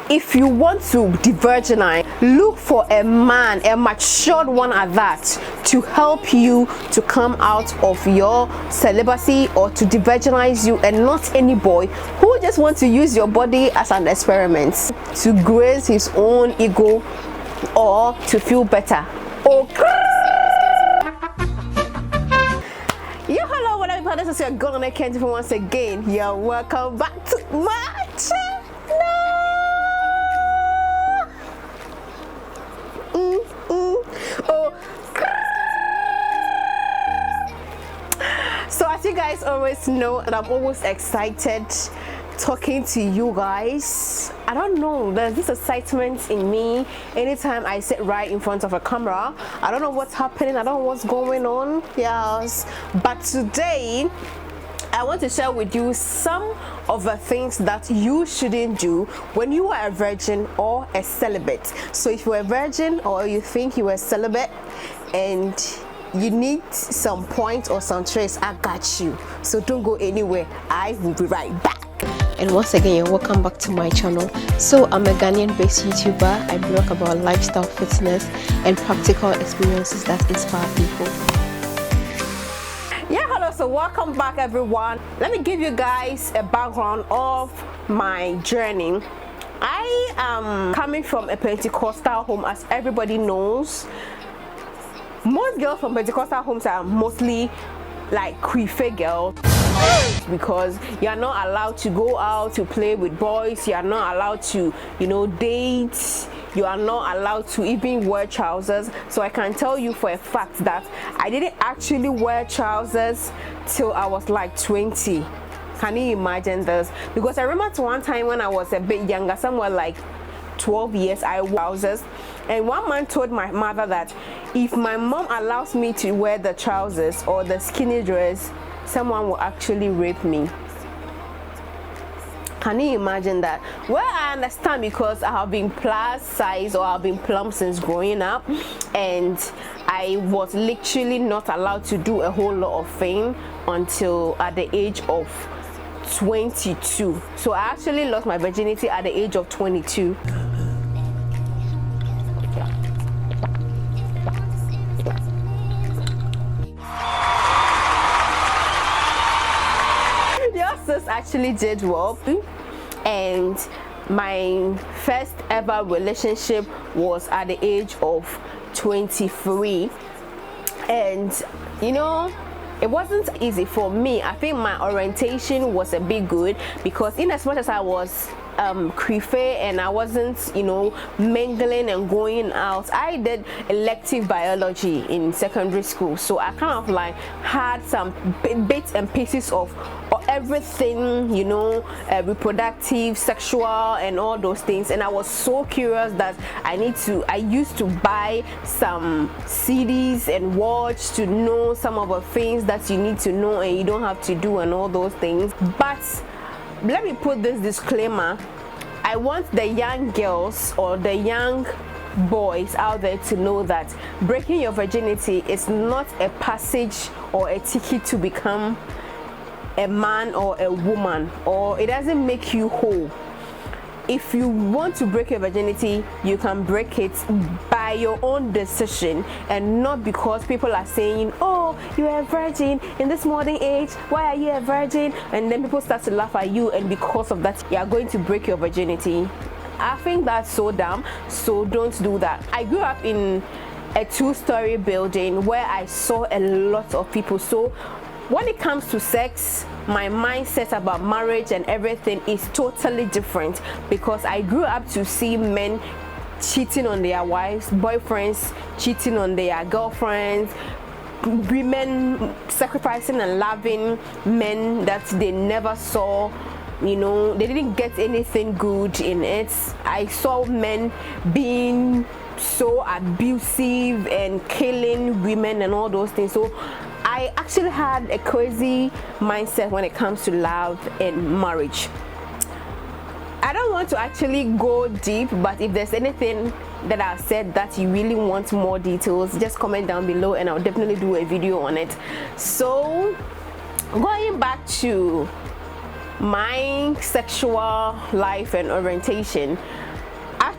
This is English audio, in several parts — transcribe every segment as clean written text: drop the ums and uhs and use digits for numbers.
If you want to de-virginize, look for a man, a matured one at that, to help you to come out of your celibacy or to de-virginize you, and not any boy who just wants to use your body as an experiment to graze his own ego or to feel better. Yeah, hello, whatever. This is your Ghanaian once again. You're welcome back to my channel. So as you guys always know, that I'm always excited talking to you guys. I don't know, there's this excitement in me anytime I sit right in front of a camera. I don't know what's happening, I don't know what's going on. Yes, but today I want to share with you some of the things that you shouldn't do when you are a virgin or a celibate. So if you're a virgin or you think you are celibate and you need some points or some tricks, I got you. So don't go anywhere, I will be right back. And once again, you're welcome back to my channel. So I'm a Ghanaian based YouTuber. I blog about lifestyle, fitness and practical experiences that inspire people. Yeah, hello, so welcome back everyone. Let me give you guys a background of my journey. I am coming from a Pentecostal home, as everybody knows. Most girls from Pentecostal homes are mostly like queer girls, because you are not allowed to go out to play with boys, you are not allowed to, date, you are not allowed to even wear trousers. So I can tell you for a fact that I didn't actually wear trousers till I was like 20. Can you imagine this? Because I remember one time when I was a bit younger, somewhere like 12 years, I wore trousers, and one man told my mother that if my mom allows me to wear the trousers or the skinny dress, someone will actually rape me. Can you imagine that? Well, I understand, because I have been plus size or I've been plump since growing up, and I was literally not allowed to do a whole lot of things until at the age of 22. So I actually lost my virginity at the age of 22. Your sis actually did well, and my first ever relationship was at the age of 23, and it wasn't easy for me. I think my orientation was a bit good, because in as much as I was crefe and I wasn't mingling and going out, I did elective biology in secondary school, so I kind of like had some bits and pieces of everything, reproductive, sexual and all those things, and I was so curious that I used to buy some CDs and watch to know some of the things that you need to know and you don't have to do and all those things. But let me put this disclaimer: I want the young girls or the young boys out there to know that breaking your virginity is not a passage or a ticket to become a man or a woman, or it doesn't make you whole. If you want to break your virginity, you can break it by your own decision, and not because people are saying, oh, you're a virgin in this modern age, why are you a virgin? And then people start to laugh at you, and because of that you are going to break your virginity. I think that's so dumb, so don't do that. I grew up in a two-story building where I saw a lot of people, so when it comes to sex, my mindset about marriage and everything is totally different, because I grew up to see men cheating on their wives, boyfriends cheating on their girlfriends, women sacrificing and loving men that they never saw. They didn't get anything good in it. I saw men being so abusive and killing women and all those things. So I actually had a crazy mindset when it comes to love and marriage. I don't want to actually go deep, but if there's anything that I've said that you really want more details, just comment down below and I'll definitely do a video on it. So going back to my sexual life and orientation,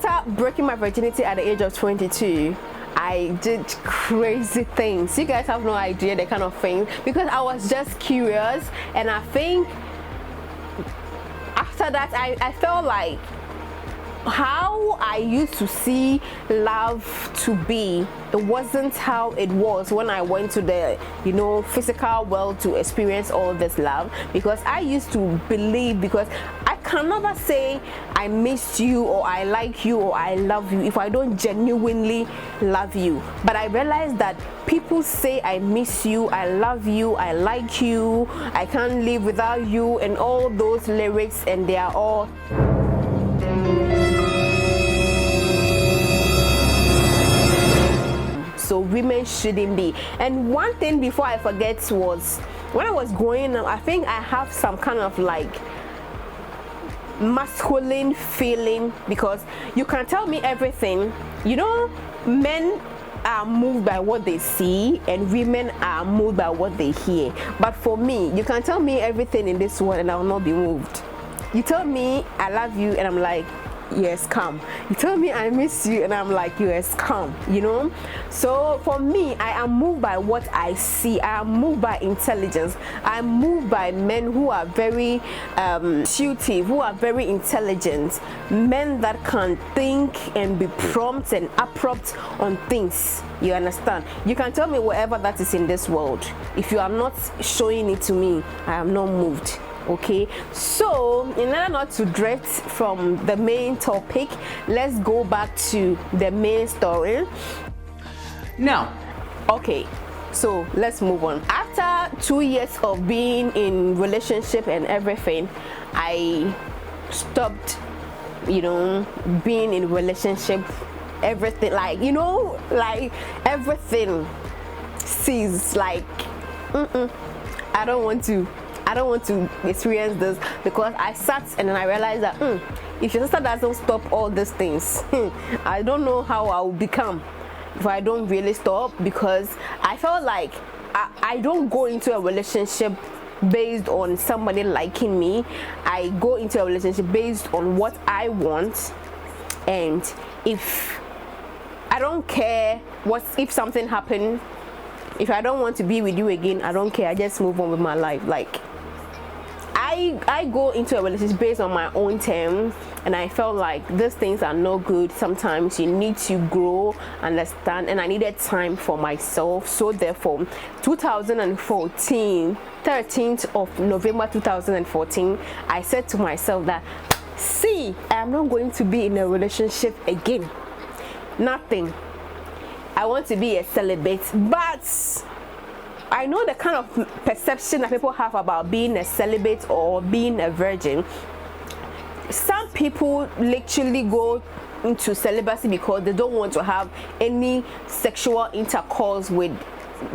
after breaking my virginity at the age of 22, I did crazy things. You guys have no idea the kind of things, because I was just curious, and I think after that I felt like how I used to see love to be, it wasn't how it was when I went to the physical world to experience all this love. Because I used to believe, because I can never say I miss you or I like you or I love you if I don't genuinely love you. But I realized that people say I miss you, I love you, I like you, I can't live without you, and all those lyrics, and they are all so women shouldn't be. And one thing before I forget was, when I was growing up, I think I have some kind of like masculine feeling, because you can tell me everything. Men are moved by what they see and women are moved by what they hear. But for me, you can tell me everything in this world and I will not be moved. You tell me I love you and I'm like, yes, come. You tell me I miss you and I'm like, yes, come. So for me, I am moved by what I see. I am moved by intelligence. I'm moved by men who are very intuitive, who are very intelligent, men that can think and be prompt and abrupt on things. You understand? You can tell me whatever that is in this world. If you are not showing it to me, I am not moved. Okay, so in order not to drift from the main topic, let's go back to the main story now. Okay, so let's move on. After 2 years of being in relationship and everything, I stopped being in relationship. Everything, like everything ceased. Like I don't want to experience this, because I sat and then I realized that if your sister doesn't stop all these things, I don't know how I will become if I don't really stop. Because I felt like I don't go into a relationship based on somebody liking me. I go into a relationship based on what I want, and if I don't care if something happened, if I don't want to be with you again, I don't care. I just move on with my life. Like I go into a relationship based on my own terms, and I felt like these things are no good. Sometimes you need to grow, understand, and I needed time for myself. So therefore, 13th of November 2014, I said to myself that, see, I am not going to be in a relationship again. Nothing. I want to be a celibate. But I know the kind of perception that people have about being a celibate or being a virgin. Some people literally go into celibacy because they don't want to have any sexual intercourse with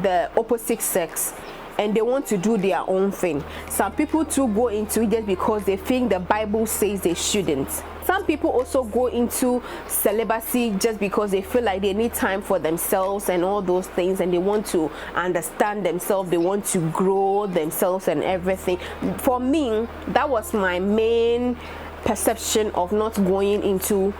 the opposite sex, and they want to do their own thing. Some people too go into it just because they think the Bible says they shouldn't. Some people also go into celibacy just because they feel like they need time for themselves and all those things, and they want to understand themselves, they want to grow themselves and everything. For me, that was my main perception of not going into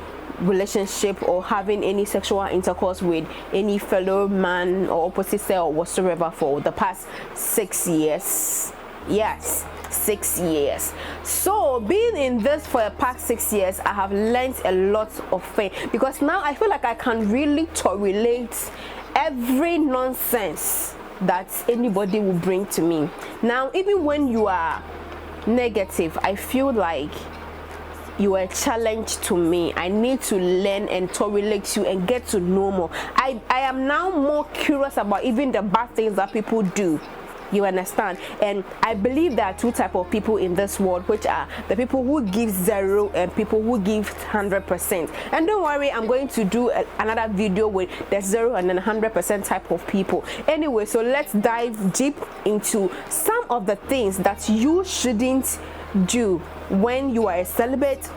relationship or having any sexual intercourse with any fellow man or opposite sex or whatsoever for the past 6 years. Yes, 6 years. So being in this for the past 6 years, I have learned a lot of things, because now I feel like I can really tolerate every nonsense that anybody will bring to me. Now, even when you are negative, I feel like you are a challenge to me. I need to learn and tolerate you and get to know more. I am now more curious about even the bad things that people do. You understand? And I believe there are two types of people in this world, which are the people who give 0 and people who give 100%. And don't worry, I'm going to do another video with the 0 and then 100% type of people. Anyway, so let's dive deep into some of the things that you shouldn't do when you are a celibate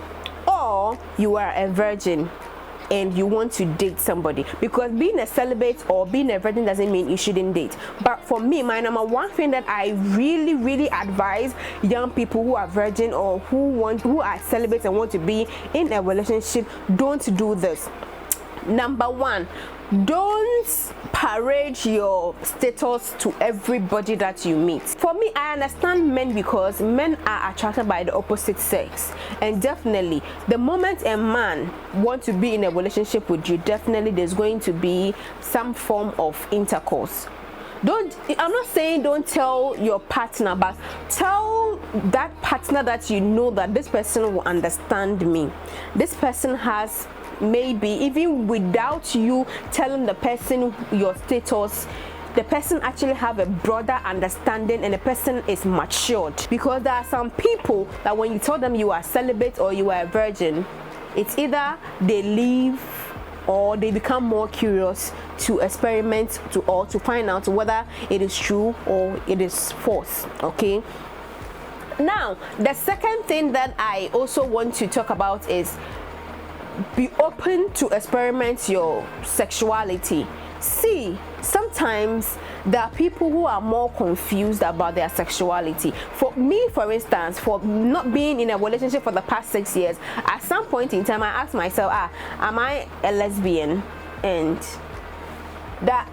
or you are a virgin. and you want to date somebody, because being a celibate or being a virgin doesn't mean you shouldn't date. But for me, my number one thing that I really advise young people who are virgin or who are celibate and want to be in a relationship, don't do this. Number one, don't parade your status to everybody that you meet. For me, I understand men, because men are attracted by the opposite sex, and definitely the moment a man wants to be in a relationship with you, definitely there's going to be some form of intercourse. I'm not saying don't tell your partner, but tell that partner that you know that this person will understand me. This person has, maybe even without you telling the person your status, the person actually have a broader understanding, and the person is matured. Because there are some people that when you tell them you are celibate or you are a virgin, it's either they leave or they become more curious to experiment or to find out whether it is true or it is false. Okay, now the second thing that I also want to talk about is be open to experiment your sexuality. See, sometimes there are people who are more confused about their sexuality. For me, for instance, for not being in a relationship for the past 6 years, at some point in time I asked myself, am I a lesbian? And that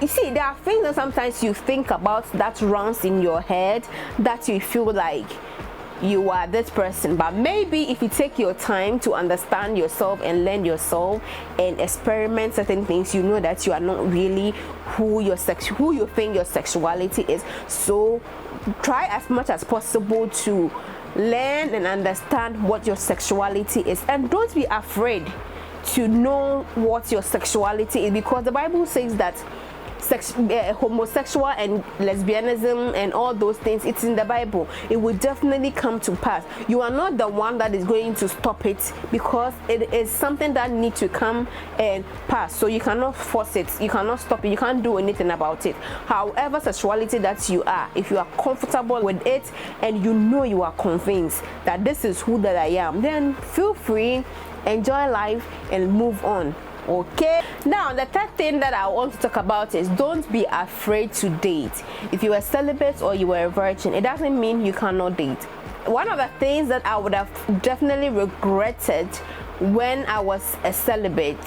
you see, there are things that sometimes you think about that runs in your head that you feel like you are this person. But maybe if you take your time to understand yourself and learn yourself and experiment certain things, you know that you are not really who you think your sexuality is. So try as much as possible to learn and understand what your sexuality is, and don't be afraid to know what your sexuality is, because the Bible says that homosexual and lesbianism and all those things, it's in the Bible. It will definitely come to pass. You are not the one that is going to stop it, because it is something that needs to come and pass. So you cannot force it, you cannot stop it, you can't do anything about it. However sexuality that you are, if you are comfortable with it and you know you are convinced that this is who that I am, then feel free, enjoy life and move on. Okay, now the third thing that I want to talk about is don't be afraid to date. If you are celibate or you are a virgin, it doesn't mean you cannot date. One of the things that I would have definitely regretted when I was a celibate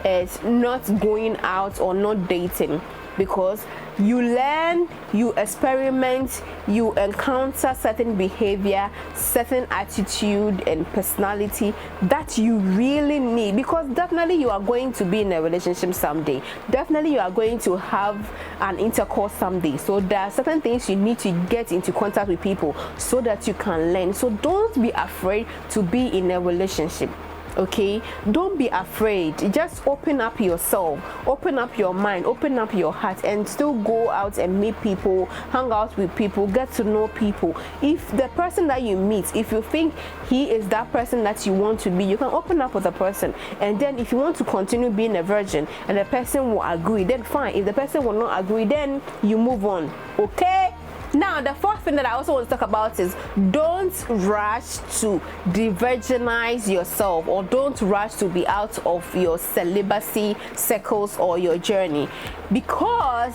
is not going out or not dating, because you learn, you experiment, you encounter certain behavior, certain attitude and personality that you really need, because definitely you are going to be in a relationship someday, definitely you are going to have an intercourse someday. So there are certain things you need to get into contact with people so that you can learn. So don't be afraid to be in a relationship. Okay, don't be afraid. Just open up yourself, open up your mind, open up your heart, and still go out and meet people, hang out with people, get to know people. If the person that you meet, if you think he is that person that you want to be, you can open up with the person. And then if you want to continue being a virgin and the person will agree, then fine. If the person will not agree, then you move on. Okay, now the fourth thing that I also want to talk about is don't rush to de-virginize yourself, or don't rush to be out of your celibacy circles or your journey, because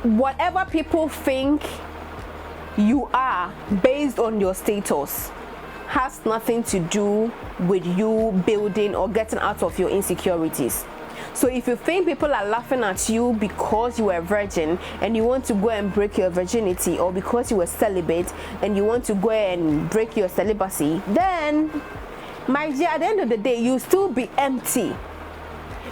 whatever people think you are based on your status has nothing to do with you building or getting out of your insecurities. So if you think people are laughing at you because you are a virgin and you want to go and break your virginity, or because you were celibate and you want to go and break your celibacy, then my dear, at the end of the day you still be empty,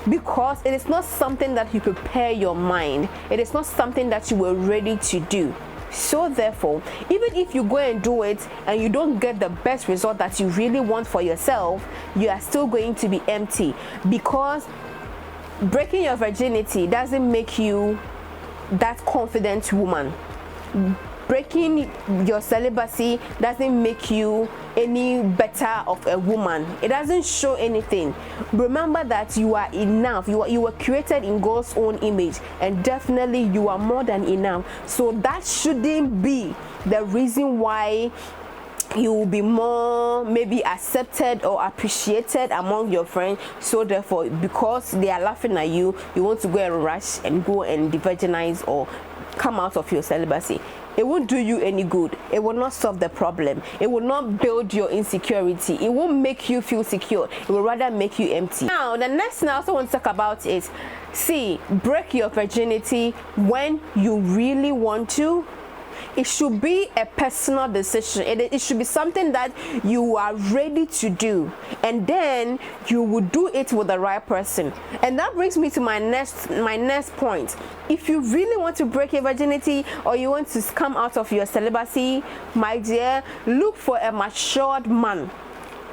because it is not something that you prepare your mind, it is not something that you were ready to do. So therefore, even if you go and do it and you don't get the best result that you really want for yourself, you are still going to be empty, because breaking your virginity doesn't make you that confident woman. Breaking your celibacy doesn't make you any better of a woman. It doesn't show anything. Remember that you are enough. You were created in God's own image, and definitely you are more than enough. So that shouldn't be the reason why you will be more maybe accepted or appreciated among your friends. So therefore, because they are laughing at you, you want to go and rush and go and de-virginize or come out of your celibacy. It won't do you any good. It will not solve the problem. It will not build your insecurity. It won't make you feel secure. It will rather make you empty. Now, the next thing I also want to talk about is, break your virginity when you really want to. It should be a personal decision. It should be something that you are ready to do, and then you will do it with the right person. And that brings me to my next point. If you really want to break your virginity, or you want to come out of your celibacy, my dear, look for a matured man.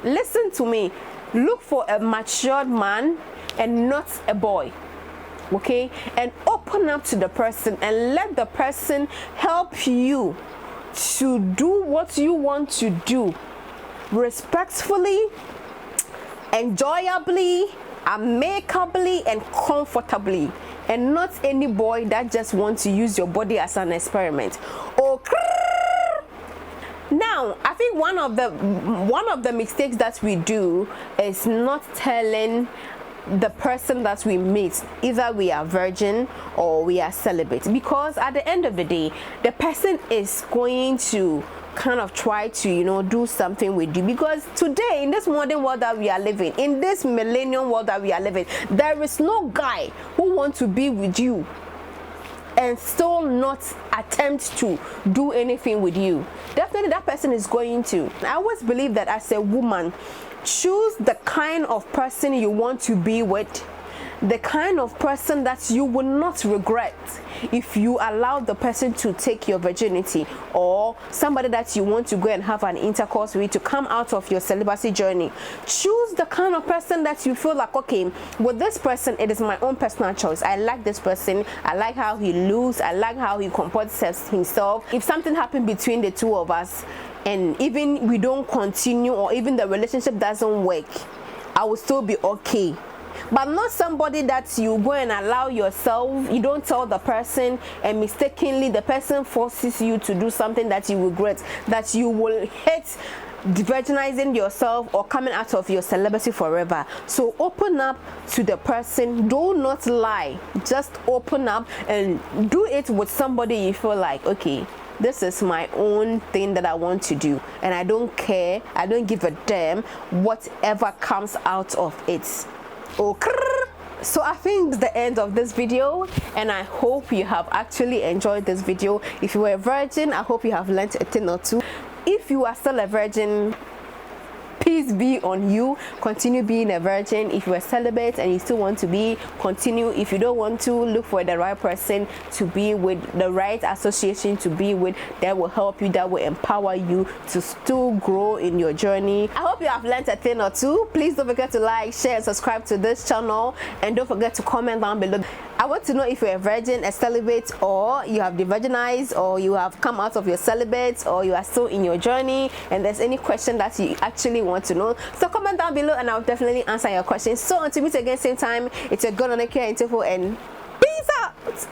Listen to me. Look for a matured man and not a boy. Okay, and open up to the person and let the person help you to do what you want to do respectfully, enjoyably, amicably, and comfortably, and not any boy that just wants to use your body as an experiment. Now, I think one of the mistakes that we do is not telling the person that we meet either we are virgin or we are celibate, because at the end of the day, the person is going to kind of try to do something with you. Because today, in this modern world that we are living, in this millennium world that we are living, there is no guy who wants to be with you and still not attempt to do anything with you. Definitely that person is going to. I always believe that as a woman, choose the kind of person you want to be with, the kind of person that you will not regret if you allow the person to take your virginity, or somebody that you want to go and have an intercourse with to come out of your celibacy journey. Choose the kind of person that you feel like, okay, with this person, it is my own personal choice. I like this person. I like how he looks. I like how he comports himself. If something happened between the two of us, and even we don't continue, or even the relationship doesn't work, I will still be okay. But not somebody that you go and allow yourself, you don't tell the person, and mistakenly the person forces you to do something that you regret, that you will hate virginizing yourself or coming out of your celibacy forever. So open up to the person. Do not lie. Just open up and do it with somebody you feel like, okay, this is my own thing that I want to do, and I don't care, I don't give a damn whatever comes out of it. Okay. So I think it's the end of this video, and I hope you have actually enjoyed this video. If you were a virgin, I hope you have learned a thing or two. If you are still a virgin, peace be on you. Continue being a virgin. If you are celibate and you still want to be, continue. If you don't want to, look for the right person to be with, the right association to be with, that will help you, that will empower you to still grow in your journey. I hope you have learned a thing or two. Please don't forget to like, share, and subscribe to this channel, and don't forget to comment down below. I want to know if you're a virgin, a celibate, or you have de-virginized, or you have come out of your celibate, or you are still in your journey, and there's any question that you actually want to know. So comment down below, and I'll definitely answer your questions. So until we meet again same time, it's your girl on the care info, and peace out.